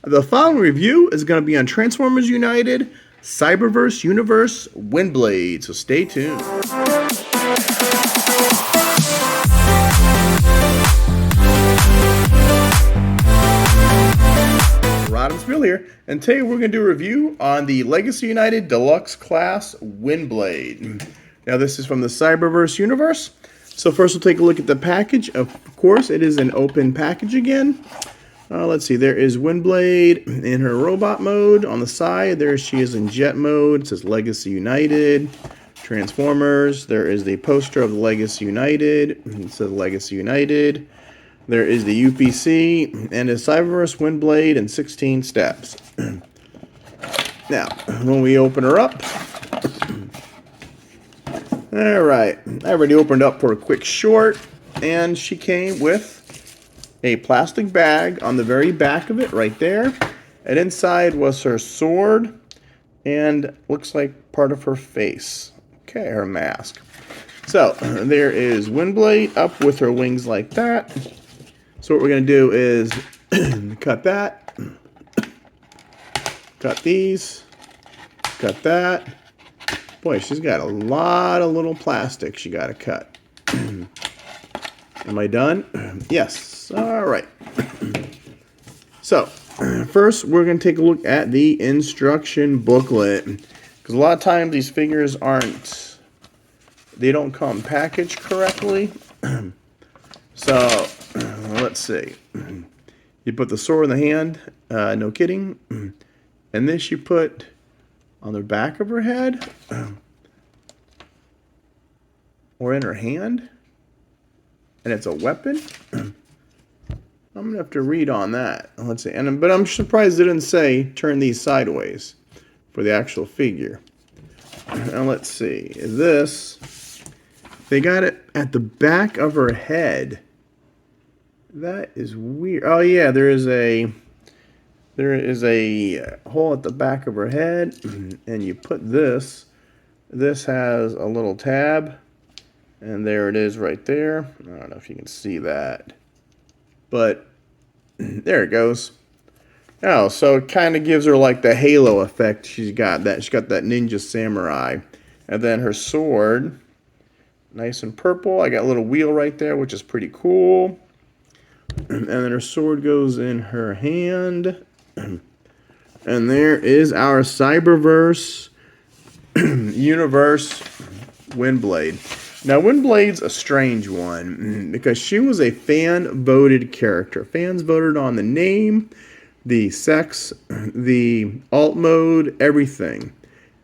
The following review is going to be on Transformers United, Cyberverse Universe, Windblade, so stay tuned. Rodimusbill here, and today we're going to do a review on the Legacy United Deluxe Class Windblade. Now this is from the Cyberverse Universe. So first we'll take a look at the package. Of course, it is an open package again. Let's see, there is Windblade in her robot mode. On the side, there she is in jet mode. It says Legacy United, Transformers. There is the poster of the Legacy United. It says Legacy United. There is the UPC and a Cyberverse Windblade in 16 steps. Now, when we open her up, alright, I already opened up for a quick short, and she came with a plastic bag on the very back of it right there, and inside was her sword and looks like part of her face. Okay, her mask. So there is Windblade up with her wings like that. So what we're going to do is cut that, cut these, cut that. Boy, she's got a lot of little plastic she got to cut. Am I done? Yes. All right. So, first we're going to take a look at the instruction booklet. Because a lot of times these figures they don't come packaged correctly. So, let's see. You put the sword in the hand, no kidding. And this you put on the back of her head. Or in her hand. And it's a weapon. I'm gonna have to read on that. Let's see. But I'm surprised it didn't say turn these sideways for the actual figure. Now let's see. They got it at the back of her head. That is weird. Oh yeah, there is a hole at the back of her head, and you put this. This has a little tab. And there it is right there. I don't know if you can see that. But there it goes. Oh, so it kind of gives her like the halo effect. She's got that ninja samurai. And then her sword, nice and purple. I got a little wheel right there, which is pretty cool. And then her sword goes in her hand. And there is our Cyberverse Universe Windblade. Now, Windblade's a strange one because she was a fan-voted character. Fans voted on the name, the sex, the alt mode, everything.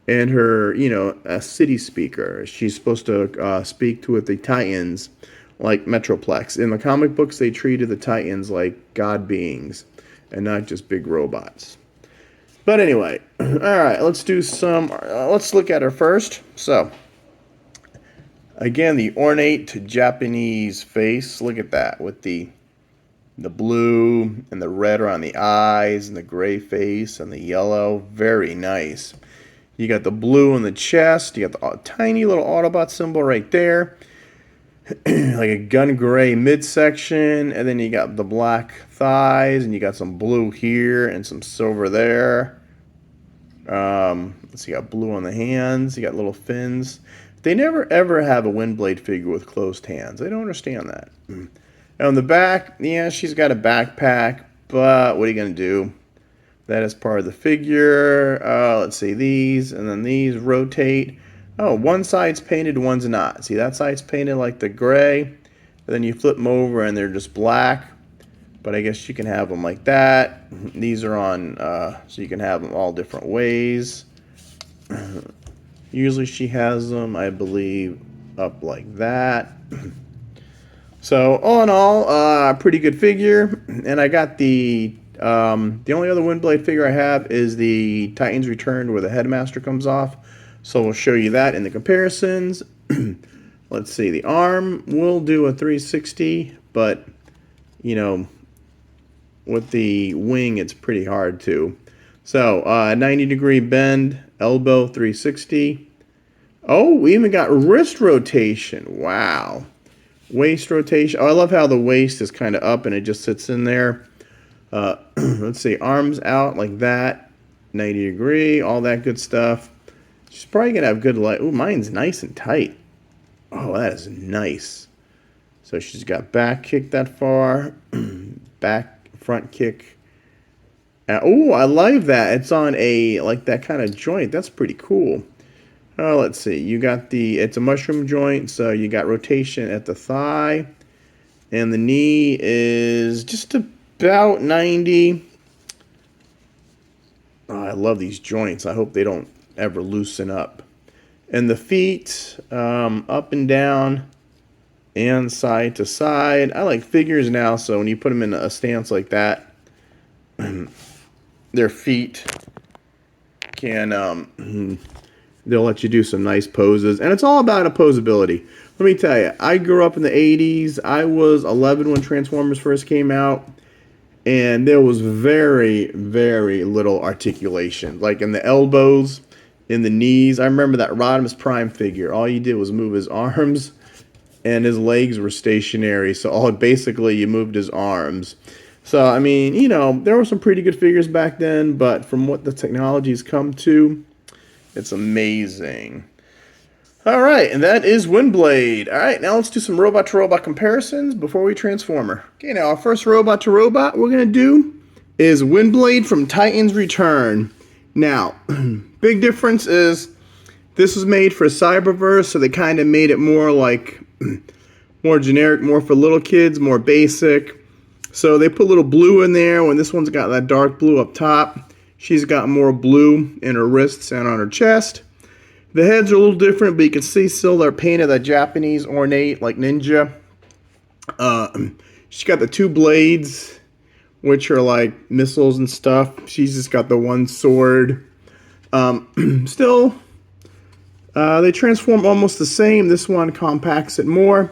And her, a city speaker. She's supposed to speak to the Titans like Metroplex. In the comic books, they treated the Titans like god beings and not just big robots. But anyway, all right, let's look at her first. So, again, the ornate Japanese face. Look at that with the blue and the red around the eyes and the gray face and the yellow. Very nice. You got the blue in the chest. You got the tiny little Autobot symbol right there. Like a gun gray midsection. And then you got the black thighs. And you got some blue here and some silver there. Let's see, you got blue on the hands. You got little fins. They never ever have a Windblade figure with closed hands. I don't understand that. And on the back, yeah, she's got a backpack, but what are you going to do? That is part of the figure. Let's see, these, and then these rotate. Oh, one side's painted, one's not. See, that side's painted like the gray, and then you flip them over and they're just black. But I guess you can have them like that. These are on, so you can have them all different ways. Usually she has them, I believe, up like that. So, all in all, pretty good figure. And I got the only other Windblade figure I have is the Titans Returned where the headmaster comes off. So we'll show you that in the comparisons. Let's see, the arm will do a 360, but, with the wing, it's pretty hard to. So, 90-degree bend, elbow 360. Oh, we even got wrist rotation. Wow. Waist rotation. Oh, I love how the waist is kind of up and it just sits in there. Let's see, arms out like that, 90 degree, all that good stuff. She's probably gonna have good light. Oh, mine's nice and tight. Oh, that is nice. So she's got back kick that far, back front kick. Oh, I like that. It's on a like that kind of joint. That's pretty cool. Oh, let's see. You got it's a mushroom joint, so you got rotation at the thigh, and the knee is just about 90. Oh, I love these joints. I hope they don't ever loosen up. And the feet, up and down and side to side. I like figures now, so when you put them in a stance like that, their feet can, they'll let you do some nice poses. And it's all about opposability. Let me tell you, I grew up in the 80s. I was 11 when Transformers first came out. And there was very, very little articulation. Like in the elbows, in the knees. I remember that Rodimus Prime figure. All you did was move his arms, and his legs were stationary. So basically you moved his arms. So, I mean, you know, there were some pretty good figures back then. But from what the technology's come to, it's amazing. All right, and that is Windblade. All right, now let's do some robot-to-robot comparisons before we transform her. Okay, now our first robot-to-robot we're going to do is Windblade from Titan's Return. Now, big difference is this was made for Cyberverse, so they kind of made it more like, more generic, more for little kids, more basic. So they put a little blue in there when this one's got that dark blue up top. She's got more blue in her wrists and on her chest. The heads are a little different, but you can see still they're painted that Japanese ornate, like ninja. She's got the two blades, which are like missiles and stuff. She's just got the one sword. Still, they transform almost the same. This one compacts it more.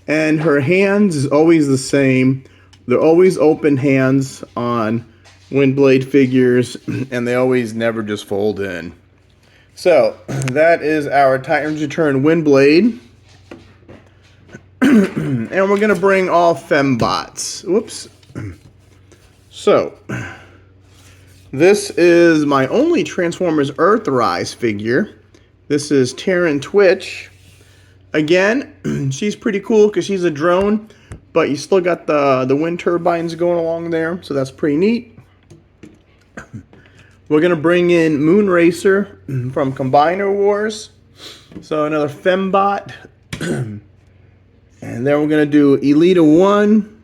And her hands is always the same. They're always open hands on Windblade figures, and they always never just fold in. So, that is our Titan's Return Windblade. And we're going to bring all fembots. Whoops. So, this is my only Transformers Earthrise figure. This is Terran Twitch. Again, she's pretty cool because she's a drone, but you still got the wind turbines going along there, so that's pretty neat. We're going to bring in Moonracer from Combiner Wars. So another fembot. And then we're going to do Elita 1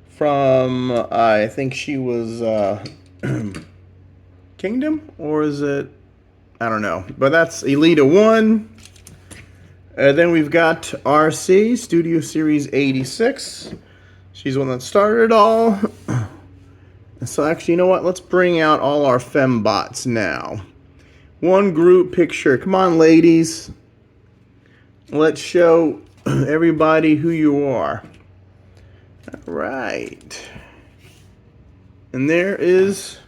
from, I think she was Kingdom? Or is it? I don't know. But that's Elita 1. And then we've got RC, Studio Series 86. She's the one that started it all. So actually, you know what? Let's bring out all our fembots now. One group picture. Come on, ladies. Let's show everybody who you are. All right. And there is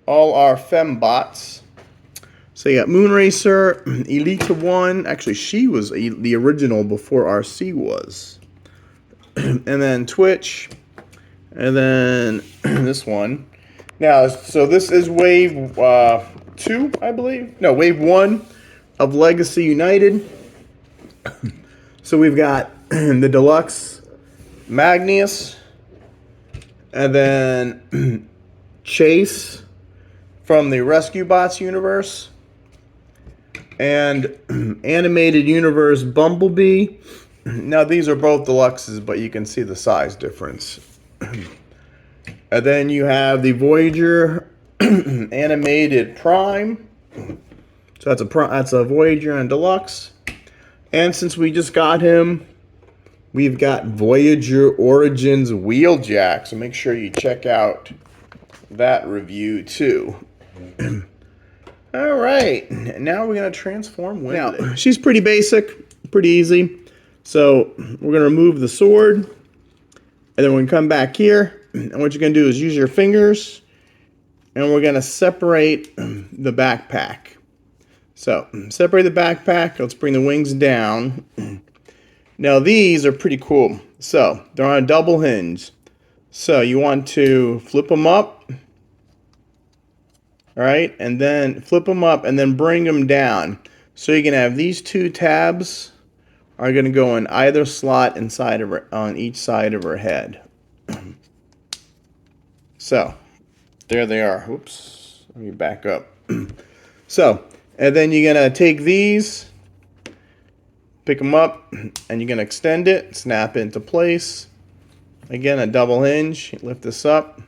all our fembots. So you got Moonracer, Elita 1. Actually, she was the original before RC was. And then Twitch. And then this one. Now, so this is wave 2, I believe. No, wave 1 of Legacy United. So we've got the Deluxe Magnus. And then Chase from the Rescue Bots universe. And Animated Universe Bumblebee. Now, these are both Deluxes, but you can see the size difference. And then you have the Voyager Animated Prime. So that's a Voyager and Deluxe. And since we just got him, we've got Voyager Origins Wheeljack. So make sure you check out that review too. All right, now we're going to transform Windblade. Now, she's pretty basic, pretty easy. So we're going to remove the sword. And then we're going to come back here, and what you're going to do is use your fingers, and we're going to separate the backpack. So, separate the backpack. Let's bring the wings down. Now, these are pretty cool. So they're on a double hinge. So you want to flip them up, all right, and then flip them up and then bring them down. So you can have these two tabs are going to go in either slot inside of her, on each side of her head. So there they are. Oops, let me back up. So, and then you're going to take these, pick them up, and you're going to extend it, snap it into place. Again, a double hinge. Lift this up,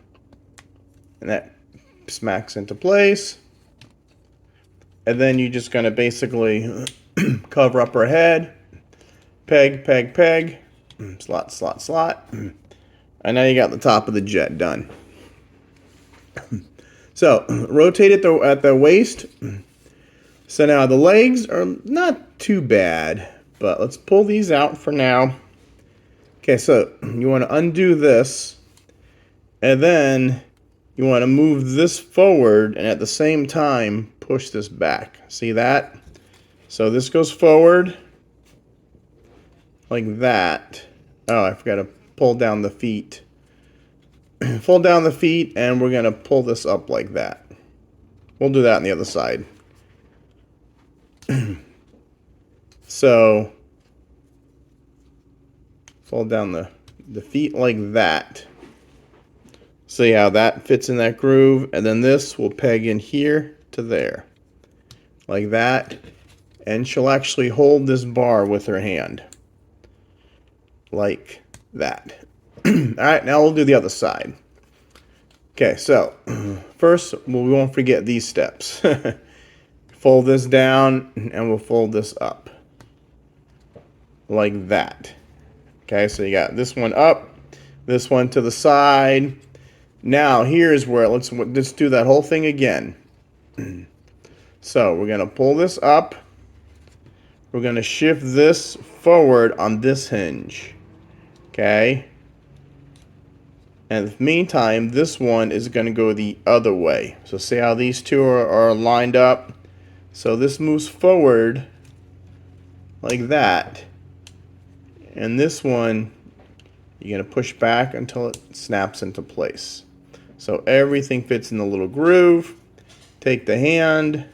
and that smacks into place. And then you're just going to basically cover up her head. Peg, peg, peg. Slot, slot, slot. And now you got the top of the jet done. So, rotate it at the waist. So now the legs are not too bad, but let's pull these out for now. Okay, so you want to undo this, and then you want to move this forward, and at the same time, push this back. See that? So this goes forward, like that. Oh, I forgot to pull down the feet. Pull down the feet, and we're going to pull this up like that. We'll do that on the other side. So, fold down the feet like that. See how that fits in that groove, and then this will peg in here to there. Like that. And she'll actually hold this bar with her hand. Like that. Alright, now we'll do the other side. Okay, so first we won't forget these steps. Fold this down and we'll fold this up. Like that. Okay, so you got this one up, this one to the side. Now here's where let's do that whole thing again. So we're gonna pull this up. We're gonna shift this forward on this hinge. Okay. And in the meantime, this one is going to go the other way. So see how these two are lined up? So this moves forward like that. And this one, you're going to push back until it snaps into place. So everything fits in the little groove. Take the hand,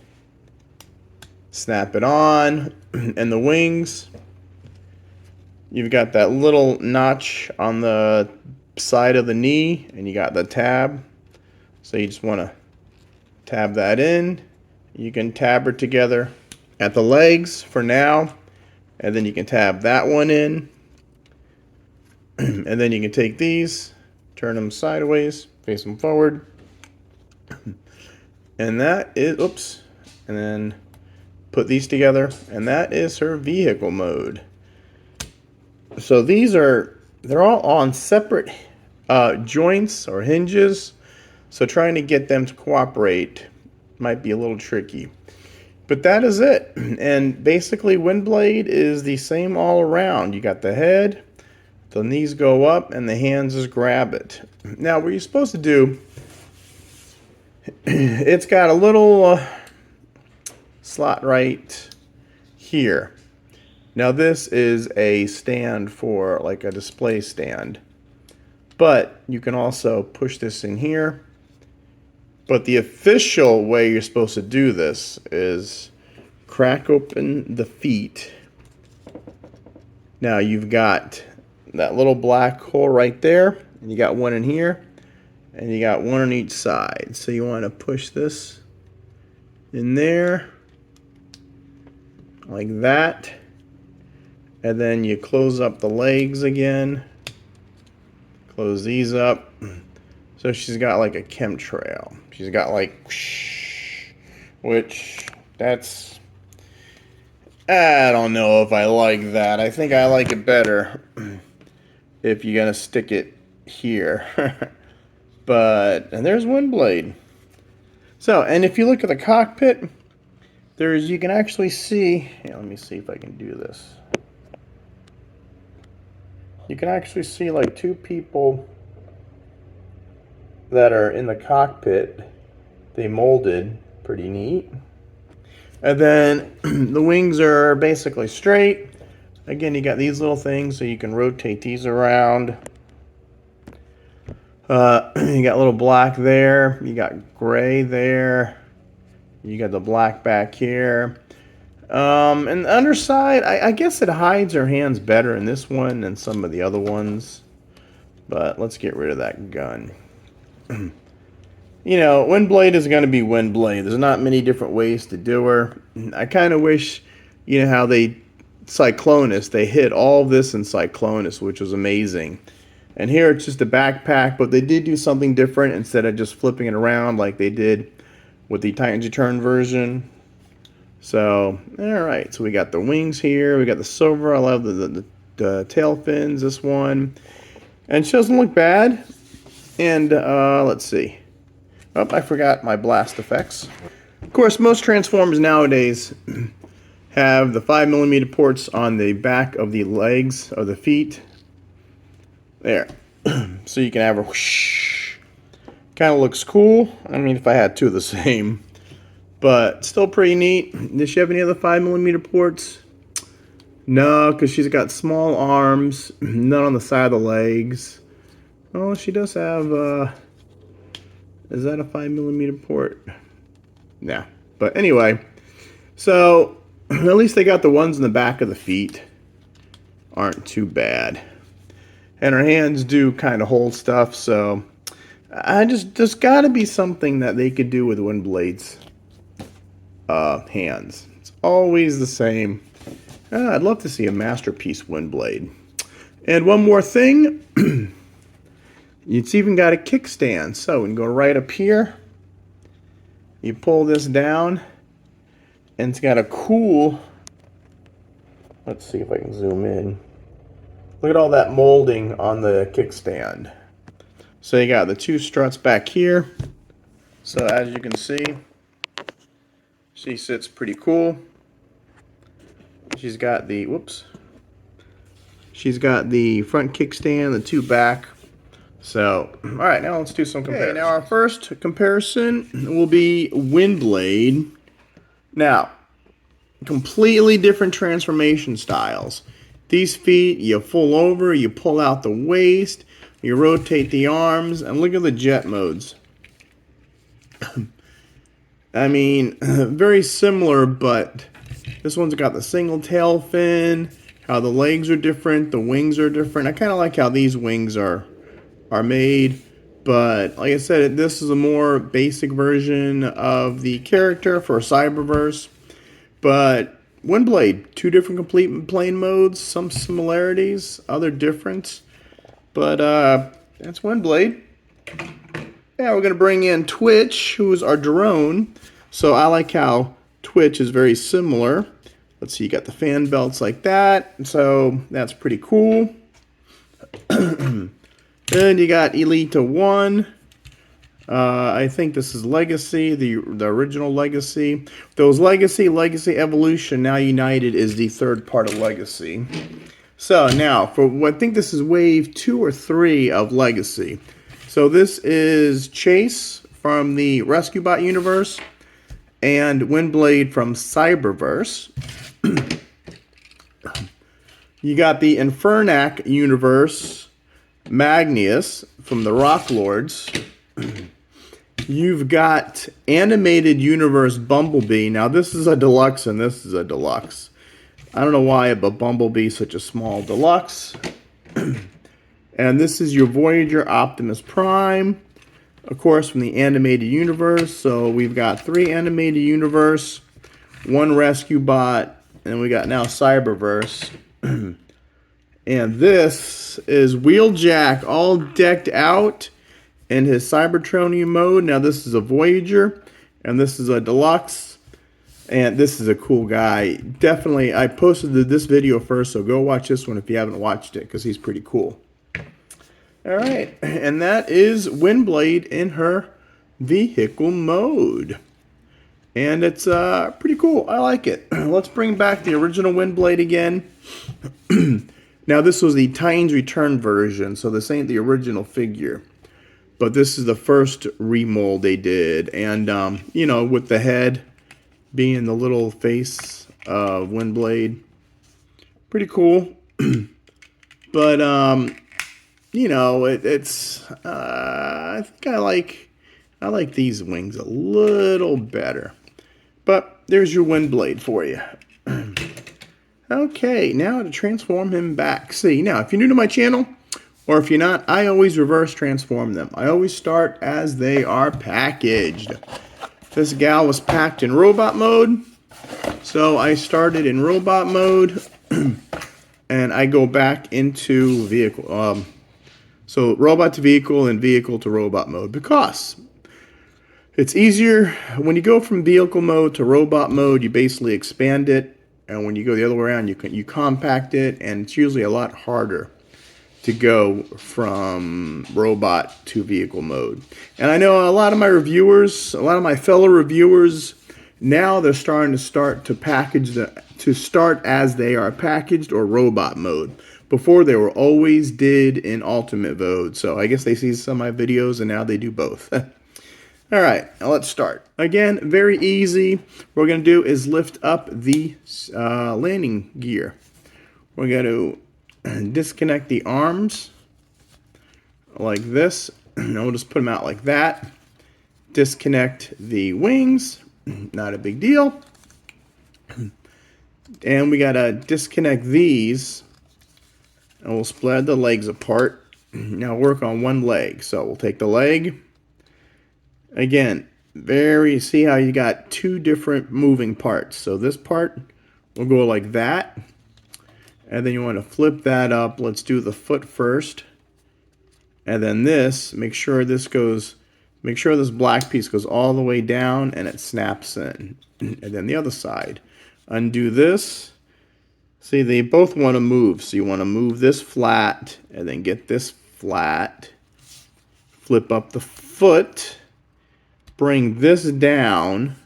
snap it on, and the wings. You've got that little notch on the side of the knee, and you got the tab. So you just want to tab that in. You can tab her together at the legs for now, and then you can tab that one in. And then you can take these, turn them sideways, face them forward. And that is, oops, and then put these together, and that is her vehicle mode. So these they're all on separate joints or hinges, so trying to get them to cooperate might be a little tricky. But that is it. And basically Windblade is the same all around. You got the head, the knees go up, and the hands just grab it. Now what you're supposed to do, it's got a little slot right here. Now this is a stand for like a display stand, but you can also push this in here. But the official way you're supposed to do this is crack open the feet. Now you've got that little black hole right there, and you got one in here, and you got one on each side. So you want to push this in there like that. And then you close up the legs again. Close these up. So she's got like a chemtrail. She's got like whoosh, which that's, I don't know if I like that. I think I like it better if you're gonna stick it here. And there's Windblade. So, and if you look at the cockpit, you can actually see, let me see if I can do this. You can actually see like two people that are in the cockpit. They molded, pretty neat. And then the wings are basically straight. Again, you got these little things so you can rotate these around. You got a little black there. You got gray there. You got the black back here. And the underside, I guess it hides her hands better in this one than some of the other ones. But let's get rid of that gun. You know, Windblade is going to be Windblade. There's not many different ways to do her. I kind of wish, you know, how Cyclonus, they hid all of this in Cyclonus, which was amazing. And here it's just a backpack, but they did do something different instead of just flipping it around like they did with the Titans Return version. So, alright, so we got the wings here, we got the silver, I love the tail fins, this one. And she doesn't look bad. And, let's see. Oh, I forgot my blast effects. Of course, most Transformers nowadays have the 5mm ports on the back of the legs or the feet. There. So you can have a whoosh. Kind of looks cool. I mean, if I had two of the same. But still pretty neat. Does she have any other 5mm ports? No, because she's got small arms. None on the side of the legs. Oh, she does have... is that a 5mm port? Nah. But anyway. So, at least they got the ones in the back of the feet. Aren't too bad. And her hands do kind of hold stuff, so... there's got to be something that they could do with Windblade's hands. It's always the same. I'd love to see a masterpiece Windblade. And one more thing. It's even got a kickstand. So we can go right up here. You pull this down. And it's got a cool... Let's see if I can zoom in. Look at all that molding on the kickstand. So you got the two struts back here. So as you can see, she sits pretty cool. She's got the, whoops. She's got the front kickstand, the two back. So, alright, now let's do some comparisons. Okay, now our first comparison will be Windblade. Now, completely different transformation styles. These feet, you full over, you pull out the waist, you rotate the arms, and look at the jet modes. I mean, very similar, but this one's got the single tail fin, how the legs are different, the wings are different. I kind of like how these wings are made, but like I said, this is a more basic version of the character for Cyberverse. But Windblade, two different complete plane modes, some similarities, other difference. But that's Windblade. Yeah, we're going to bring in Twitch, who is our drone. So I like how Twitch is very similar. Let's see, you got the fan belts like that. So that's pretty cool. Then you got Elita 1. I think this is Legacy, the original Legacy. Those Legacy Evolution, now United is the third part of Legacy. So now, I think this is wave 2 or 3 of Legacy. So this is Chase from the Rescue Bot universe and Windblade from Cyberverse. You got the Infernac universe, Magnus from the Rock Lords. You've got Animated Universe Bumblebee. Now this is a deluxe and this is a deluxe. I don't know why, but Bumblebee is such a small deluxe. And this is your Voyager Optimus Prime, of course, from the Animated Universe. So we've got 3 Animated Universe, 1 Rescue Bot, and we got now Cyberverse. And this is Wheeljack, all decked out in his Cybertronian mode. Now this is a Voyager, and this is a Deluxe, and this is a cool guy. Definitely, I posted this video first, so go watch this one if you haven't watched it, because he's pretty cool. Alright, and that is Windblade in her vehicle mode. And it's pretty cool. I like it. Let's bring back the original Windblade again. Now this was the Titans Return version, so this ain't the original figure. But this is the first remold they did. And, you know, with the head being the little face of Windblade. Pretty cool. But, you know, I think I like these wings a little better. But there's your Windblade for you. Okay, now to transform him back. See, now, if you're new to my channel, or if you're not, I always reverse transform them. I always start as they are packaged. This gal was packed in robot mode, so I started in robot mode, and I go back into vehicle. So robot to vehicle and vehicle to robot mode, because it's easier when you go from vehicle mode to robot mode. You basically expand it, and when you go the other way around, you compact it, and it's usually a lot harder to go from robot to vehicle mode. And I know a lot of my reviewers, a lot of my fellow reviewers, now they're starting to package to start as they are packaged or robot mode. Before they were always did in ultimate mode. So I guess they see some of my videos and now they do both. All right, now let's start. Again, very easy. What we're going to do is lift up the landing gear. We're going to disconnect the arms like this. And we'll just put them out like that. Disconnect the wings. Not a big deal. And we got to disconnect these. And we'll split the legs apart. Now work on one leg. So we'll take the leg. Again, see how you got two different moving parts. So this part will go like that. And then you want to flip that up. Let's do the foot first. And then this, make sure this black piece goes all the way down and it snaps in. And then the other side. Undo this. See, they both want to move. So you want to move this flat and then get this flat. Flip up the foot. Bring this down,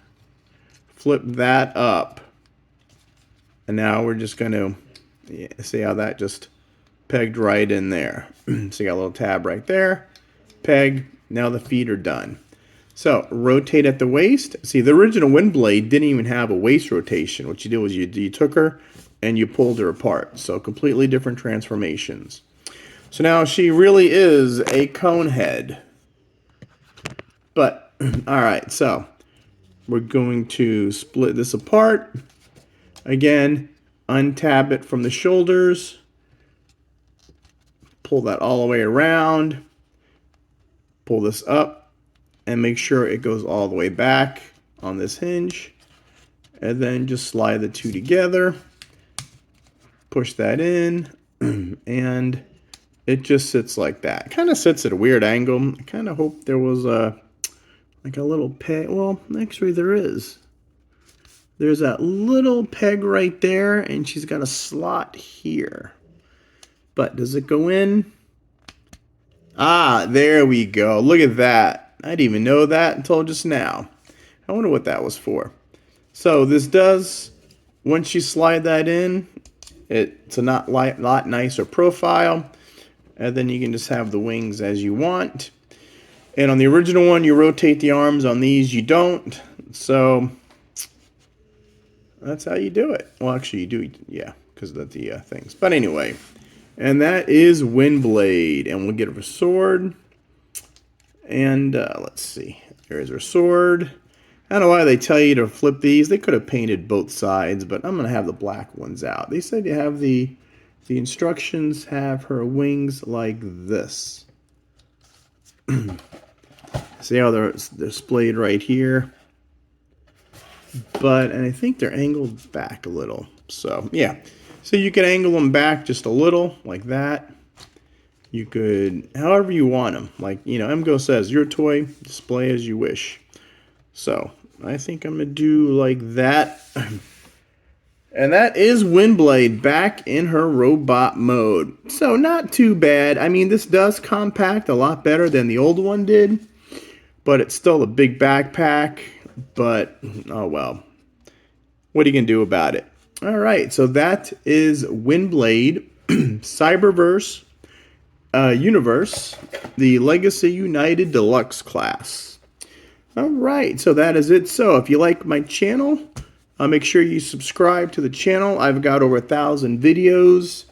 flip that up, and now we're just going to see how that just pegged right in there. So you got a little tab right there, peg, now the feet are done. So rotate at the waist. See, the original Windblade didn't even have a waist rotation. What you did was you took her and you pulled her apart. So completely different transformations. So now she really is a cone head. But all right, so we're going to split this apart. Again, untab it from the shoulders. Pull that all the way around. Pull this up and make sure it goes all the way back on this hinge. And then just slide the two together. Push that in and it just sits like that. Kind of sits at a weird angle. I kind of hope there was like a little peg. Well, actually there is. There's that little peg right there, and she's got a slot here. But does it go in? Ah, there we go. Look at that. I didn't even know that until just now. I wonder what that was for. So this does, once you slide that in, it's a lot nicer profile. And then you can just have the wings as you want. And on the original one, you rotate the arms. On these, you don't. So that's how you do it. Well, actually, you do, yeah, because of the things. But anyway, and that is Windblade. And we'll get her sword. And let's see. There's her sword. I don't know why they tell you to flip these. They could have painted both sides, but I'm going to have the black ones out. They said you have the instructions have her wings like this. See how they're displayed right here? And I think they're angled back a little. So, yeah. So you can angle them back just a little, like that. You could, however you want them. Like, you know, MGO says, your toy, display as you wish. So, I think I'm going to do like that. And that is Windblade back in her robot mode. So, not too bad. I mean, this does compact a lot better than the old one did. But it's still a big backpack. But, oh well. What are you going to do about it? All right, so that is Windblade, Cyberverse Universe, the Legacy United Deluxe class. All right, so that is it. So if you like my channel, Make sure you subscribe to the channel. I've got over 1,000 videos.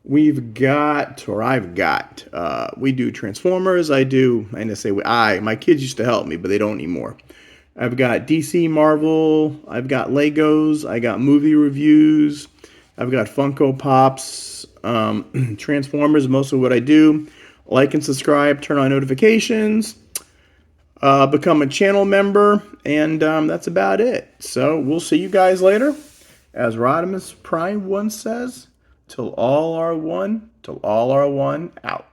We've got, or I've got, we do Transformers. I say my kids used to help me, but they don't anymore. I've got DC, Marvel. I've got Legos. I got movie reviews. I've got Funko Pops. Transformers, most of what I do. Like and subscribe, turn on notifications, become a channel member, and that's about it. So we'll see you guys later. As Rodimus Prime once says, till all are one, out.